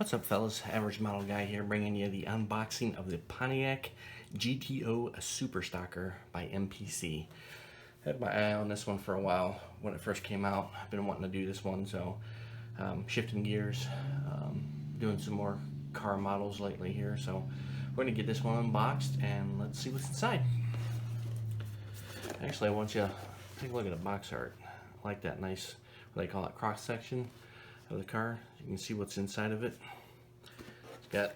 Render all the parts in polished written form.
What's up, fellas? Average Model Guy here, bringing you the unboxing of the Pontiac GTO Super Stocker by MPC. Had my eye on this one for a while when it first came out. I've been wanting to do this one, so shifting gears, doing some more car models lately here. So we're gonna get this one unboxed and let's see what's inside. Actually, I want you to take a look at the box art. I like that nice, what they call it, cross section of the car. You can see what's inside of it. It's got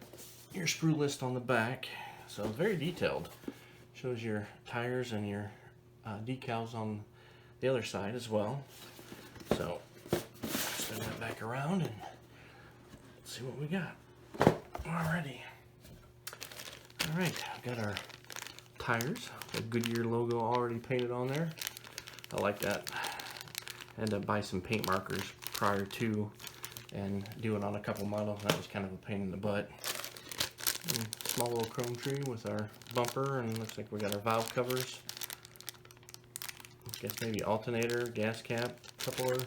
your sprue list on the back, so it's very detailed. Shows your tires and your decals on the other side as well. So spin that back around and see what we got. Alrighty. Alright, I've got our tires, the Goodyear logo already painted on there. I like that. I had to buy some paint markers prior to and do it on a couple models. That was kind of a pain in the butt. And small little chrome tree with our bumper, and looks like we got our valve covers. I guess maybe alternator, gas cap, a couple of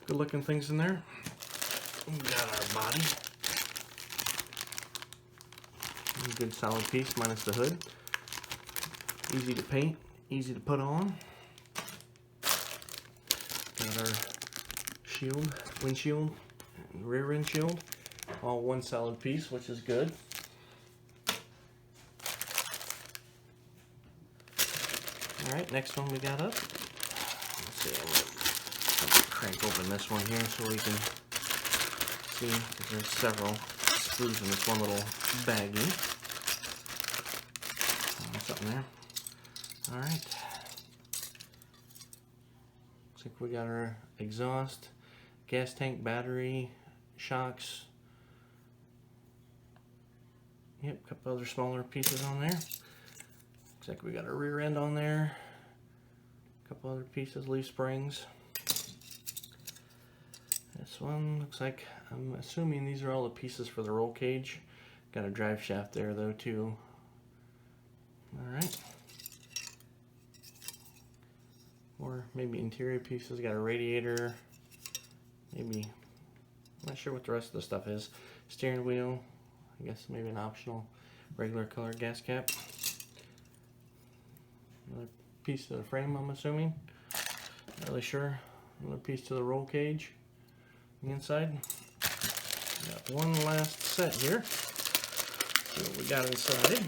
good looking things in there. We got our body. A good solid piece minus the hood. Easy to paint, easy to put on. Got our shield, windshield, and rear windshield, all one solid piece, which is good. Alright, next one we got up. Let's see, I'm gonna crank open this one here so we can see, because there's several screws in this one little baggie. Something there. Alright. Looks like we got our exhaust, gas tank, battery, shocks. Yep, a couple other smaller pieces on there. Looks like we got our rear end on there. A couple other pieces, leaf springs. This one looks like, I'm assuming these are all the pieces for the roll cage. Got a drive shaft there though too. Alright. Or maybe interior pieces. Got a radiator. Maybe, I'm not sure what the rest of the stuff is. Steering wheel. I guess maybe an optional regular color gas cap. Another piece to the frame, I'm assuming. Not really sure. Another piece to the roll cage on the inside. Got one last set here. See what we got inside.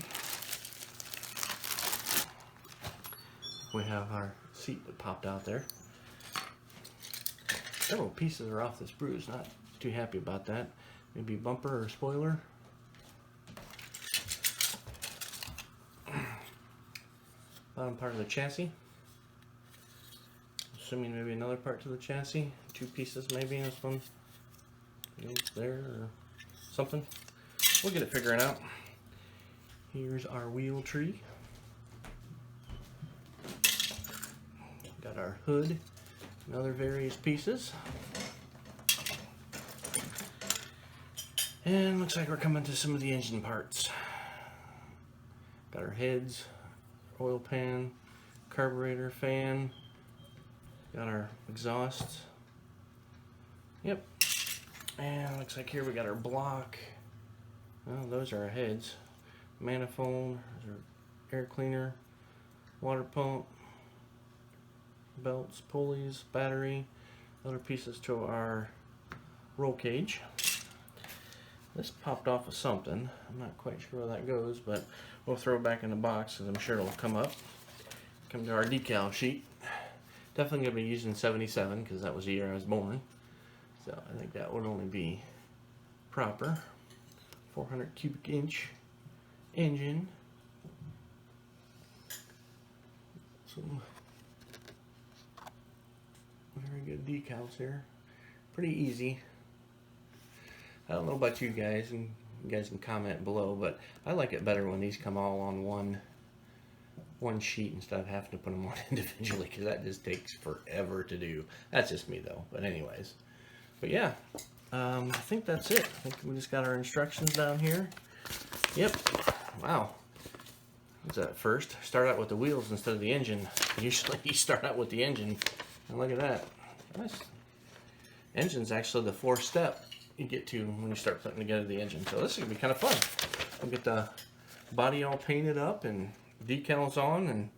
We have our seat that popped out there. Several pieces are off the sprues. Not too happy about that. Maybe bumper or spoiler. Bottom part of the chassis. Assuming maybe another part to the chassis. Two pieces maybe in this one. There or something. We'll get it figured out. Here's our wheel tree. Got our hood and other various pieces. And looks like we're coming to some of the engine parts. Got our heads, oil pan, carburetor, fan. Got our exhaust. Yep. And looks like here we got our block. Well, those are our heads. Manifold, there's our air cleaner, water pump, belts, pulleys, battery, other pieces to our roll cage. This popped off of something. I'm not quite sure where that goes, but we'll throw it back in the box because I'm sure it'll come up. Come to our decal sheet. Definitely going to be using 77 because that was the year I was born. So I think that would only be proper. 400 cubic inch engine. Some very good decals here. Pretty easy. I don't know about you guys, and you guys can comment below, but I like it better when these come all on one sheet instead of having to put them on individually, because that just takes forever to do. That's just me though. But anyways, but yeah, I think that's it. I think we just got our instructions down here. Yep. Wow. What's that first? Start out with the wheels instead of the engine. Usually you start out with the engine. And look at that. Nice. Engine's actually the fourth step. you get to when you start putting together the engine. So this is gonna be kind of fun. We'll get the body all painted up and decals on, and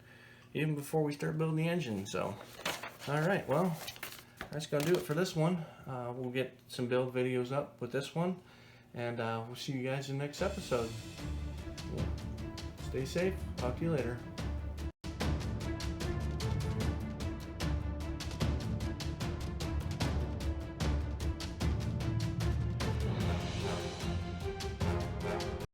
even before we start building the engine. So, all right, well, that's gonna do it for this one. We'll get some build videos up with this one, and we'll see you guys in the next episode. Stay safe. Talk to you later.